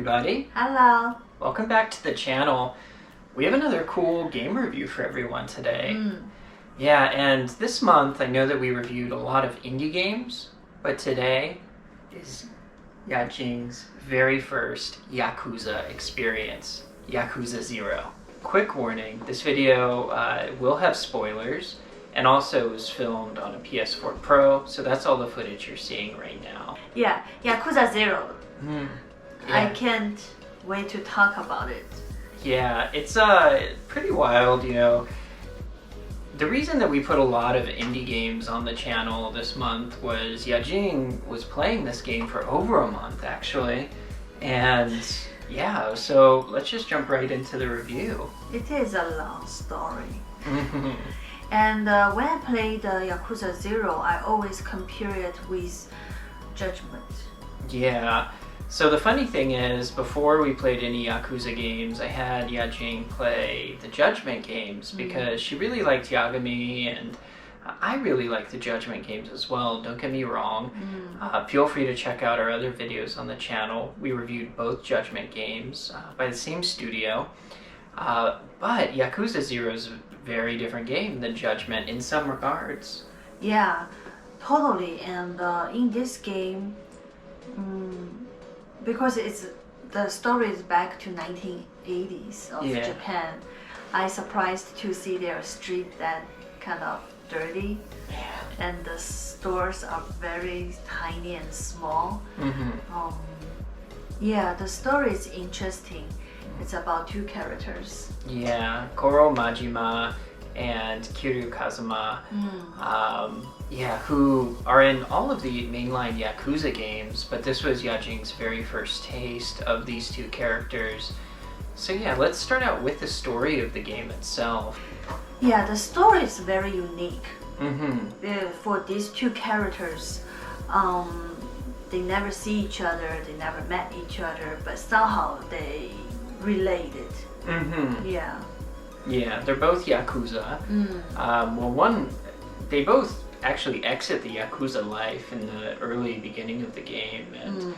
everybody. Hello. Welcome back to the channel. We have another cool game review for everyone today. Yeah, and this month I know that we reviewed a lot of indie games, but today is Yajing's very first Yakuza experience, Yakuza Zero. Quick warning, this video will have spoilers, and also was filmed on a PS4 Pro, so that's all the footage you're seeing right now. Yeah, Yakuza Zero. Yeah. I can't wait to talk about it. Yeah, it's pretty wild, you know. The reason that we put a lot of indie games on the channel this month was Yajing was playing this game for over a month, actually. And yeah, so let's just jump right into the review. It is a long story. And when I played Yakuza Zero, I always compare it with Judgment. Yeah. So the funny thing is, before we played any Yakuza games, I had Yajing play the Judgment games because she really liked Yagami, and I really like the Judgment games as well, don't get me wrong. Feel free to check out our other videos on the channel. We reviewed both Judgment games by the same studio. But Yakuza Zero is a very different game than Judgment in some regards. Yeah, totally. And in this game, because the story is back to 1980s of Japan, I surprised to see their street that kind of dirty, and the stores are very tiny and small. Yeah, the story is interesting. It's about two characters. Yeah, Koro Majima and Kiryu Kazuma, who are in all of the mainline Yakuza games, but this was Yajing's very first taste of these two characters. So yeah, let's start out with the story of the game itself. Yeah, the story is very unique. For these two characters, they never see each other, they never met each other, but somehow they related. Yeah, they're both Yakuza. They both actually exit the Yakuza life in the early beginning of the game, and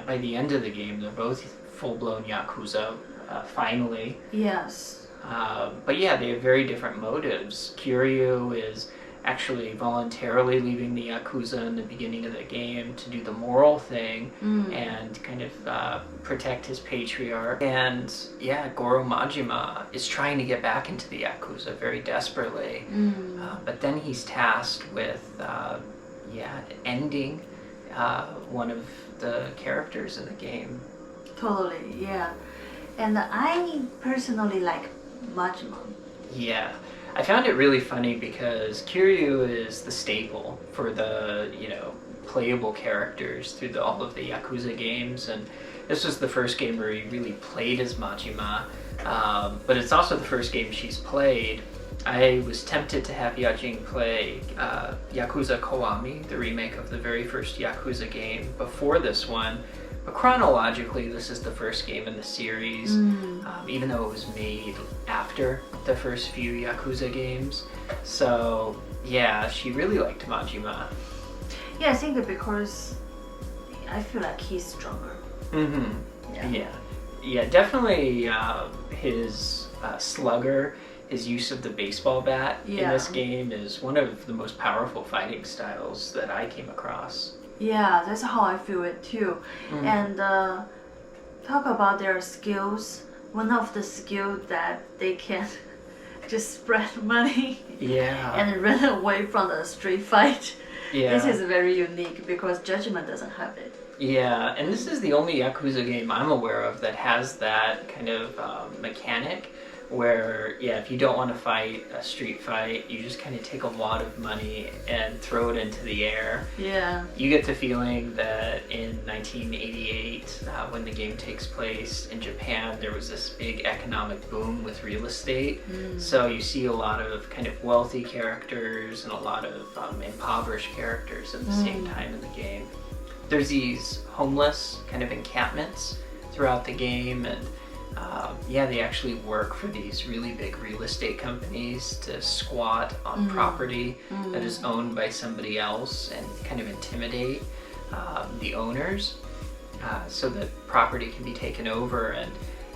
by the end of the game, they're both full-blown Yakuza, finally. Yes. But yeah, they have very different motives. Kiryu is actually voluntarily leaving the Yakuza in the beginning of the game to do the moral thing and kind of protect his patriarch. And yeah, Goro Majima is trying to get back into the Yakuza very desperately. But then he's tasked with ending one of the characters in the game. Totally, yeah. And I personally like Majima. Yeah. I found it really funny because Kiryu is the staple for the, playable characters through all of the Yakuza games, and this was the first game where he really played as Majima, but it's also the first game she's played. I was tempted to have Yajing play Yakuza Kiwami, the remake of the very first Yakuza game, before this one. But chronologically, this is the first game in the series, even though it was made after the first few Yakuza games. So, yeah, she really liked Majima. Yeah, I think because I feel like he's stronger. Yeah, definitely his slugger, his use of the baseball bat in this game is one of the most powerful fighting styles that I came across. Yeah, that's how I feel it too. And talk about their skills. One of the skills that they can just spread money and run away from the street fight. This is very unique because Judgment doesn't have it. Yeah, and this is the only Yakuza game I'm aware of that has that kind of mechanic where, if you don't want to fight a street fight, you just kind of take a lot of money and throw it into the air. Yeah. You get the feeling that in 1988, when the game takes place in Japan, there was this big economic boom with real estate. So you see a lot of kind of wealthy characters and a lot of impoverished characters at the same time in the game. There's these homeless kind of encampments throughout the game, and they actually work for these really big real estate companies to squat on property that is owned by somebody else and kind of intimidate the owners. so that property can be taken over. And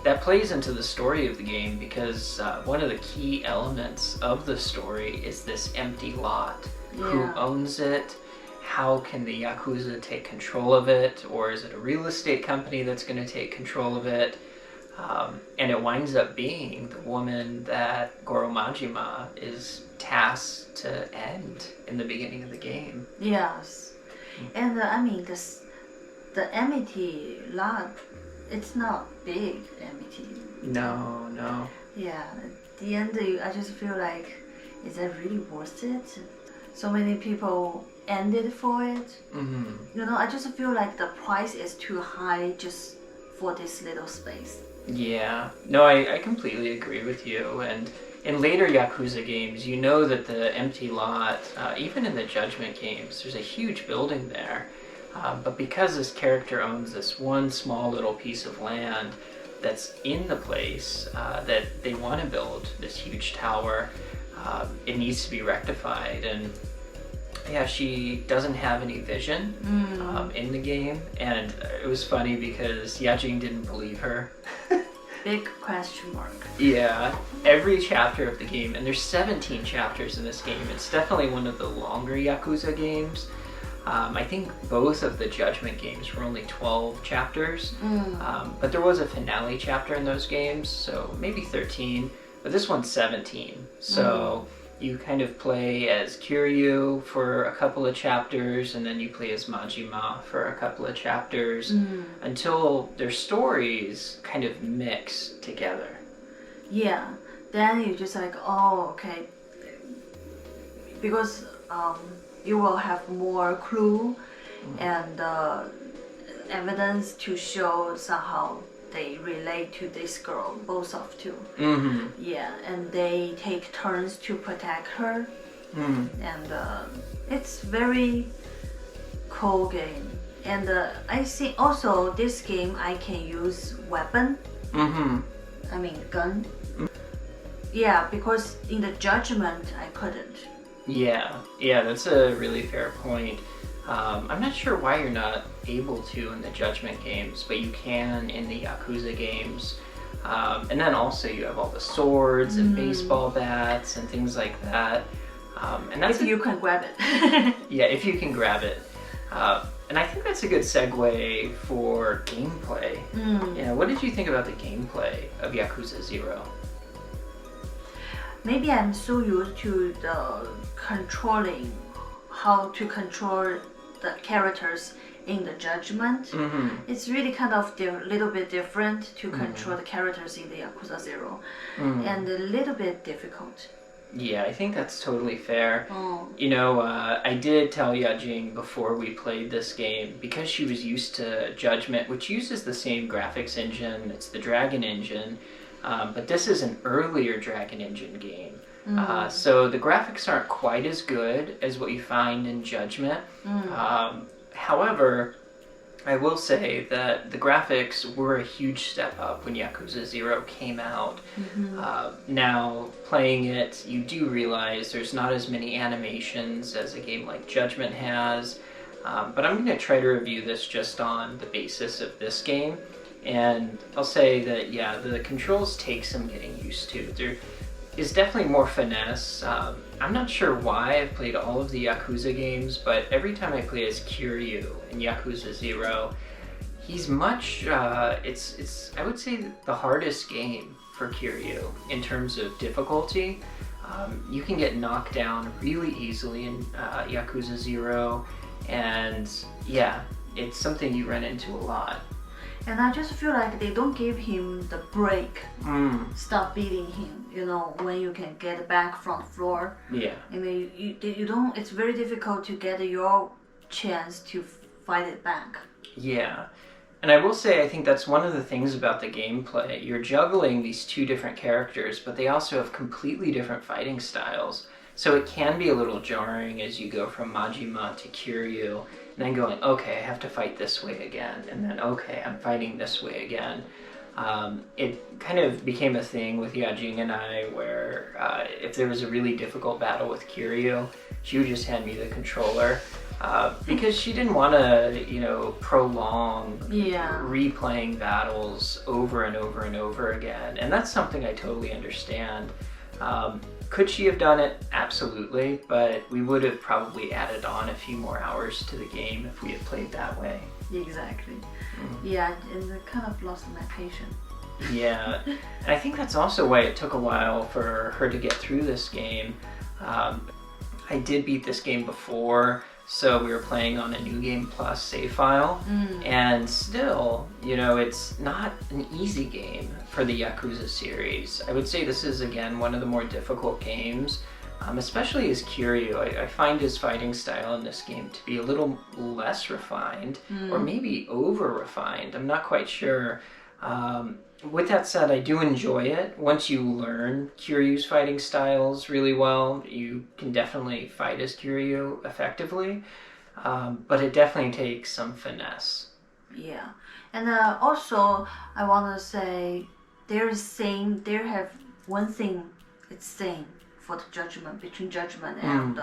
that plays into the story of the game because one of the key elements of the story is this empty lot. Yeah. Who owns it? How can the Yakuza take control of it? Or is it a real estate company that's going to take control of it? And it winds up being the woman that Goro Majima is tasked to end in the beginning of the game. Yes. And I mean, the empty lot, it's not big empty. No. Yeah, at the end, I just feel like, is that really worth it? So many people ended for it. Mm-hmm. I just feel like the price is too high just for this little space. Yeah, no, I completely agree with you. And in later Yakuza games, you know that the empty lot, even in the Judgment games, there's a huge building there. But because this character owns this one small little piece of land that's in the place that they want to build this huge tower, it needs to be rectified. And yeah, she doesn't have any vision in the game. And it was funny because Yajing didn't believe her. Big question mark. Yeah, every chapter of the game, and there's 17 chapters in this game. It's definitely one of the longer Yakuza games. I think both of the Judgment games were only 12 chapters, but there was a finale chapter in those games, so maybe 13, but this one's 17. So you kind of play as Kiryu for a couple of chapters, and then you play as Majima for a couple of chapters, until their stories kind of mix together. Yeah, then you just like, oh, okay, because you will have more clue and evidence to show somehow they relate to this girl, both of two. Mm-hmm. Yeah, and they take turns to protect her. And it's very cool game. And I think also this game I can use weapon. I mean gun. Yeah, because in the Judgment I couldn't. Yeah, that's a really fair point. I'm not sure why you're not able to in the Judgment games, but you can in the Yakuza games. And then also you have all the swords and baseball bats and things like that. And that's if you can grab it. Yeah, if you can grab it. And I think that's a good segue for gameplay. Yeah, what did you think about the gameplay of Yakuza Zero? Maybe I'm so used to the controlling, how to control the characters in the Judgment. It's really kind of little bit different to control the characters in the Yakuza Zero, and a little bit difficult. Yeah, I think that's totally fair. I did tell Yajing before we played this game, because she was used to Judgment, which uses the same graphics engine, it's the Dragon engine, but this is an earlier Dragon engine game. So the graphics aren't quite as good as what you find in Judgment. However, I will say that the graphics were a huge step up when Yakuza Zero came out. Now, playing it, you do realize there's not as many animations as a game like Judgment has. But I'm going to try to review this just on the basis of this game. And I'll say that, yeah, the controls take some getting used to. There is definitely more finesse. I'm not sure why I've played all of the Yakuza games, but every time I play as Kiryu in Yakuza Zero, he's much, it's I would say the hardest game for Kiryu in terms of difficulty. You can get knocked down really easily in Yakuza Zero, and yeah, it's something you run into a lot. And I just feel like they don't give him the break. Stop beating him, when you can get back from floor. Yeah. I mean, you don't, it's very difficult to get your chance to fight it back. Yeah. And I will say, I think that's one of the things about the gameplay. You're juggling these two different characters, but they also have completely different fighting styles. So it can be a little jarring as you go from Majima to Kiryu, and then going, okay, I have to fight this way again, and then, okay, I'm fighting this way again. It kind of became a thing with Yajing and I where if there was a really difficult battle with Kiryu, she would just hand me the controller. because she didn't want to, prolong Yeah. replaying battles over and over and over again. And that's something I totally understand. Could she have done it? Absolutely, but we would have probably added on a few more hours to the game if we had played that way. Exactly. Yeah, and I kind of lost my patience. Yeah, and I think that's also why it took a while for her to get through this game. I did beat this game before, so we were playing on a New Game Plus save file, and still, it's not an easy game for the Yakuza series. I would say this is, again, one of the more difficult games, especially as Kiryu. I find his fighting style in this game to be a little less refined, or maybe over-refined. I'm not quite sure. With that said, I do enjoy it. Once you learn Kiryu's fighting styles really well, you can definitely fight as Kiryu effectively, but it definitely takes some finesse. Yeah, and also I want to say there have one thing it's same for the judgment between judgment and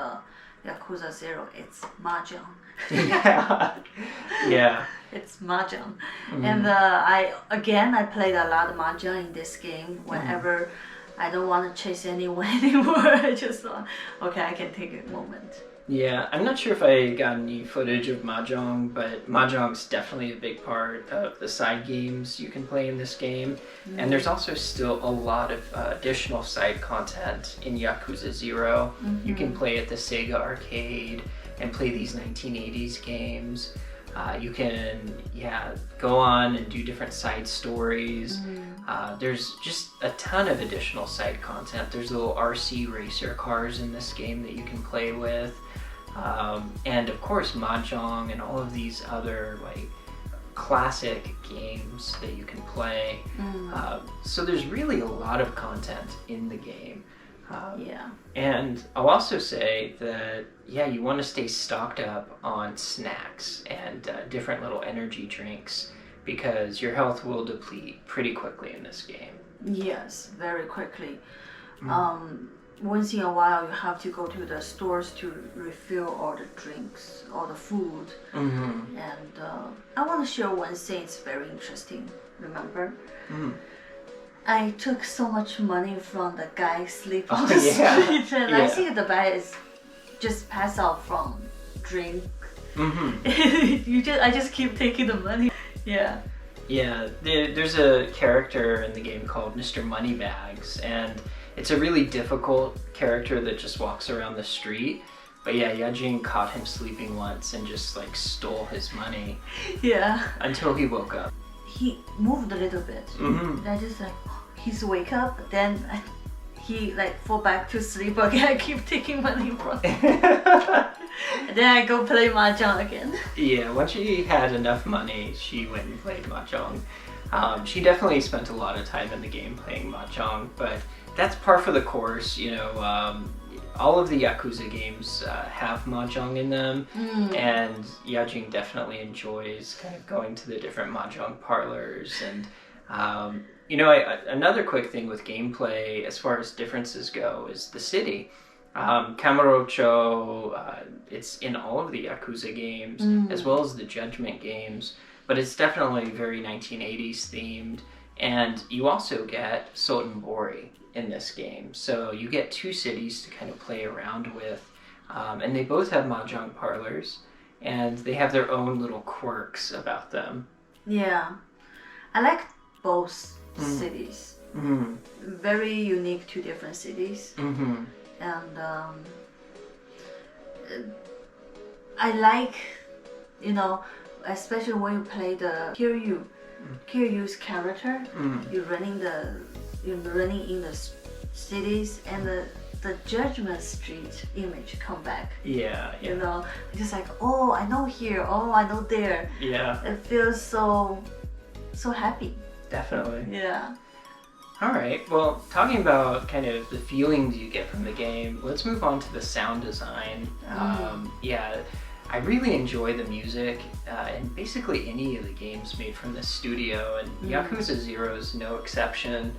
Yakuza Zero. It's mahjong. Yeah. It's mahjong. And I played a lot of mahjong in this game. Whenever I don't want to chase anyone anymore, I just thought, okay, I can take a moment. Yeah, I'm not sure if I got any footage of mahjong, but mahjong's definitely a big part of the side games you can play in this game. And there's also still a lot of additional side content in Yakuza Zero. You can play at the Sega arcade and play these 1980s games. You can, go on and do different side stories. There's just a ton of additional side content. There's little RC racer cars in this game that you can play with. And of course, mahjong and all of these other classic games that you can play. So there's really a lot of content in the game. And I'll also say that, you want to stay stocked up on snacks and different little energy drinks because your health will deplete pretty quickly in this game. Yes, very quickly. Once in a while, you have to go to the stores to refill all the drinks, all the food. And I want to share one thing, it's very interesting, remember? I took so much money from the guy sleeping on the street, and I think the guy is just passed out from drink. I just keep taking the money. Yeah. Yeah, there's a character in the game called Mr. Moneybags, and it's a really difficult character that just walks around the street. But Yajin caught him sleeping once and just stole his money. Yeah. Until he woke up. He moved a little bit. And I just he's wake up, then he fall back to sleep again. I keep taking money from him. And then I go play mahjong again. Yeah, once she had enough money, she went and played mahjong. She definitely spent a lot of time in the game playing mahjong, but that's par for the course. All of the Yakuza games have mahjong in them, and Yajin definitely enjoys kind of going to the different mahjong parlors. And another quick thing with gameplay as far as differences go is the city. Kamurocho, it's in all of the Yakuza games, as well as the Judgment games, but it's definitely very 1980s themed. And you also get Sotenbori in this game. So you get two cities to kind of play around with. And they both have mahjong parlors, and they have their own little quirks about them. Yeah. I like both cities. Very unique, two different cities. And I like, especially when you play the Kiryu's character, you're running in the cities, and the Judgment Street image come back. Just oh, I know here, oh, I know there. It feels so happy. Definitely. Yeah. All right, well, talking about kind of the feelings you get from the game, let's move on to the sound design. I really enjoy the music in basically any of the games made from this studio, and Yakuza Zero is no exception.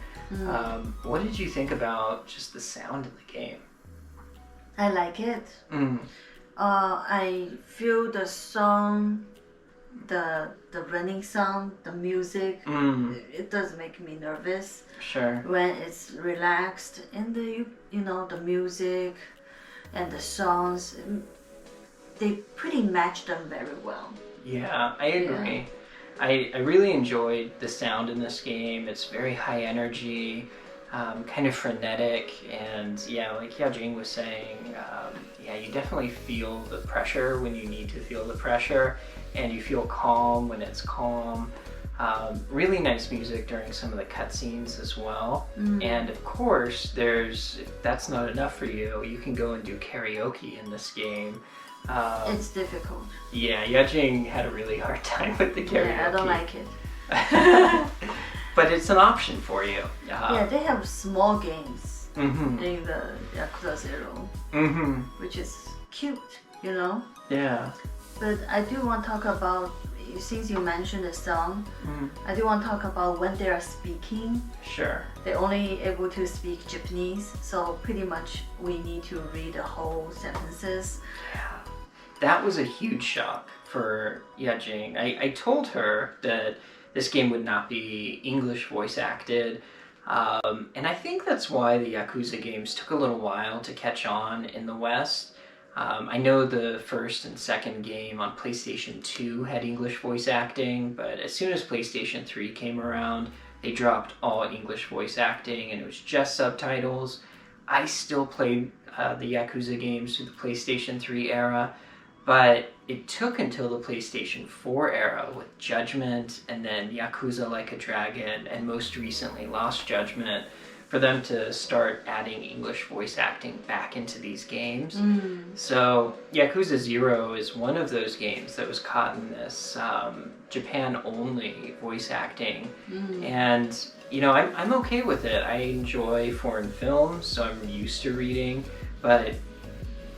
What did you think about just the sound of the game? I like it. I feel the song, the running sound, the music. It does make me nervous. Sure. When it's relaxed, and the music and the songs, they pretty match them very well. Yeah, I agree. Yeah. I really enjoyed the sound in this game. It's very high energy, kind of frenetic, and yeah, like Yajing was saying, you definitely feel the pressure when you need to feel the pressure, and you feel calm when it's calm. Really nice music during some of the cutscenes as well. And of course, if that's not enough for you, you can go and do karaoke in this game. It's difficult. Yeah, Yajing had a really hard time with the karaoke. Yeah, I don't like it. But it's an option for you. Yeah, they have small games in the Yakuza Zero, which is cute, Yeah. But I do want to talk about, since you mentioned the song, I do want to talk about when they are speaking. Sure. They're only able to speak Japanese, so pretty much we need to read the whole sentences. Yeah. That was a huge shock for Yajing. I told her that this game would not be English voice acted, and I think that's why the Yakuza games took a little while to catch on in the West. I know the first and second game on PlayStation 2 had English voice acting, but as soon as PlayStation 3 came around, they dropped all English voice acting and it was just subtitles. I still played the Yakuza games through the PlayStation 3 era, but it took until the PlayStation 4 era with Judgment and then Yakuza Like a Dragon and most recently Lost Judgment for them to start adding English voice acting back into these games. So Yakuza Zero is one of those games that was caught in this Japan-only voice acting. And, I'm okay with it. I enjoy foreign films, so I'm used to reading, but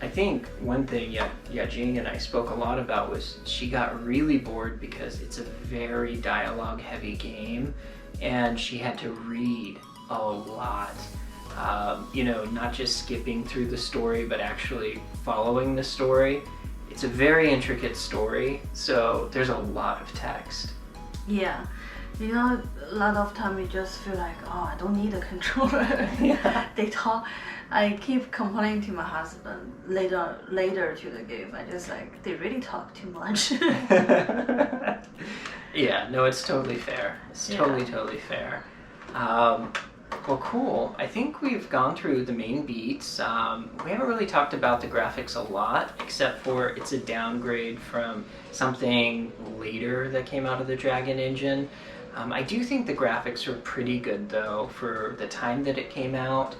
I think one thing Yajing and I spoke a lot about was she got really bored because it's a very dialogue-heavy game, and she had to read a lot. Not just skipping through the story, but actually following the story. It's a very intricate story, so there's a lot of text. Yeah. A lot of time you just feel like, I don't need a controller. Yeah. They talk. I keep complaining to my husband later to the game. I just like, they really talk too much. Yeah, no, it's totally fair. It's totally fair. Well, cool. I think we've gone through the main beats. We haven't really talked about the graphics a lot, except for it's a downgrade from something later that came out of the Dragon engine. I do think the graphics are pretty good, though, for the time that it came out,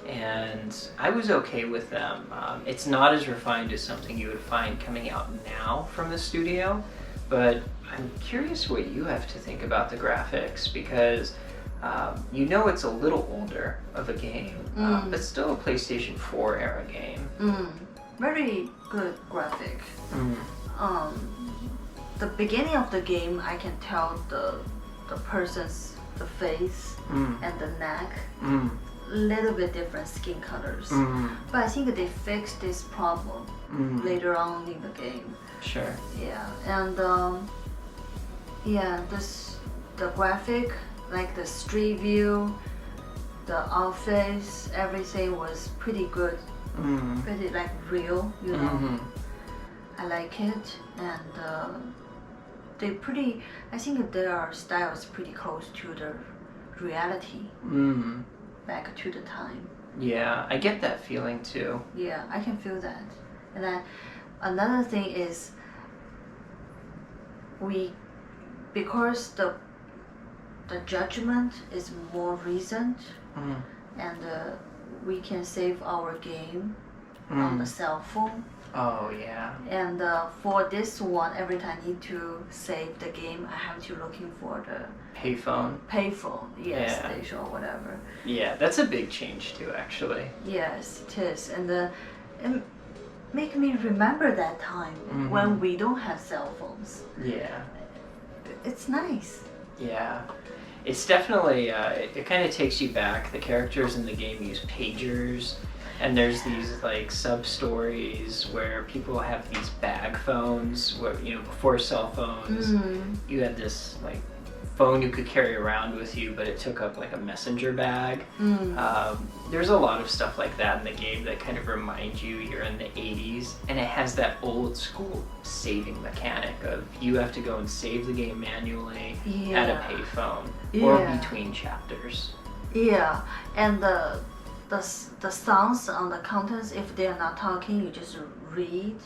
and I was okay with them. It's not as refined as something you would find coming out now from the studio, but I'm curious what you have to think about the graphics, because it's a little older of a game, but still a PlayStation 4 era game. Very good graphic. The beginning of the game, I can tell the person's face and the neck, little bit different skin colors. But I think they fixed this problem later on in the game. Sure. Yeah, and the graphic, like the street view, the outfits, everything was pretty good. Pretty like real, I like it, and I think their style is pretty close to the reality. Back to the time. Yeah, I get that feeling too. Yeah, I can feel that. And then another thing is because the judgment is more recent, and we can save our game on the cell phone. Oh yeah. And for this one, every time I need to save the game, I have to looking for the payphone, station or whatever. Yeah, that's a big change too, actually. Yes, it is, and it make me remember that time when we don't have cell phones. Yeah. It's nice. Yeah. It's definitely, it kind of takes you back. The characters in the game use pagers, And there's these like sub-stories where people have these bag phones where, you know, before cell phones, you had this like phone you could carry around with you, but it took up like a messenger bag. There's a lot of stuff like that in the game that kind of reminds you you're in the 80s, and it has that old school saving mechanic of you have to go and save the game manually at a payphone or between chapters. Yeah, and the sounds on the contents, if they're not talking, you just read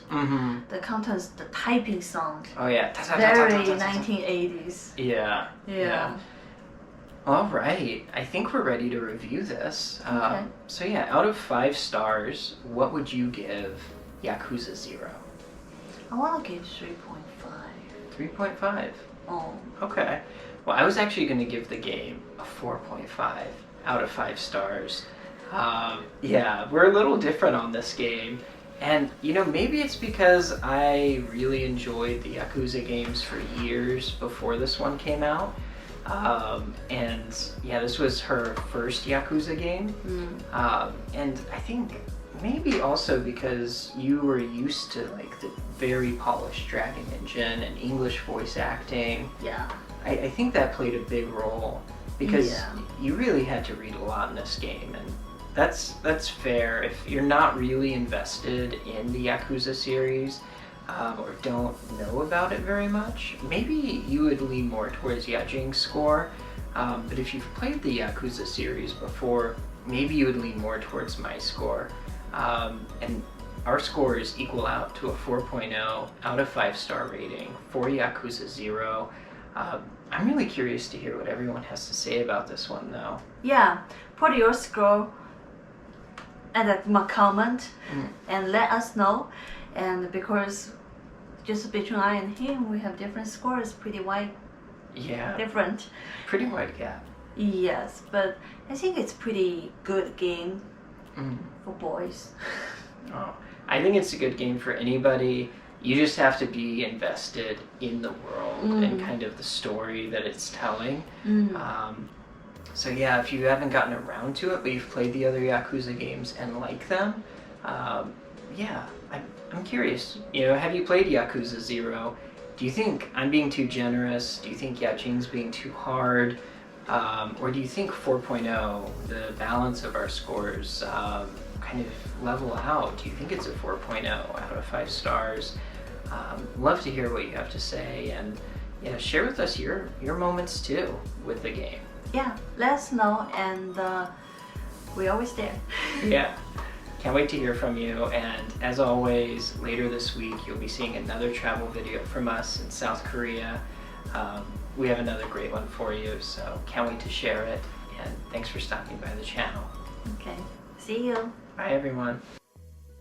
the contents, the typing sound. Oh yeah, very 1980s. Yeah. All right, I think we're ready to review this. Okay. So yeah, out of 5 stars, what would you give Yakuza 0? I want to give 3.5. 3.5? Oh. Okay. Well, I was actually going to give the game a 4.5 out of 5 stars. Yeah, we're a little different on this game. And, you know, maybe it's because I really enjoyed the Yakuza games for years before this one came out. And, yeah, this was her first Yakuza game. And I think maybe also because you were used to, like, the very polished Dragon Engine and English voice acting. Yeah. I think that played a big role because you really had to read a lot in this game, and that's fair. If you're not really invested in the Yakuza series or don't know about it very much, maybe you would lean more towards Yajing's score. But if you've played the Yakuza series before, maybe you would lean more towards my score. And our scores equal out to a 4.0 out of 5-star rating for Yakuza 0. I'm really curious to hear what everyone has to say about this one, though. Yeah, put your score and a comment and let us know. And because just between I and him, we have different scores, pretty wide. Yeah. Different. Pretty wide gap. Yes, but I think it's pretty good game for boys. Oh, I think it's a good game for anybody. You just have to be invested in the world and kind of the story that it's telling. So yeah, if you haven't gotten around to it, but you've played the other Yakuza games and like them, yeah, I'm curious. You know, have you played Yakuza 0? Do you think I'm being too generous? Do you think Yajing's being too hard? Or do you think 4.0, the balance of our scores, kind of level out? Do you think it's a 4.0 out of 5 stars? Love to hear what you have to say, and share with us your moments too with the game. Yeah, let us know, and we're always there. Yeah, can't wait to hear from you, and as always, later this week you'll be seeing another travel video from us in South Korea. We have another great one for you, so can't wait to share it, and thanks for stopping by the channel. Okay, see you. Bye everyone.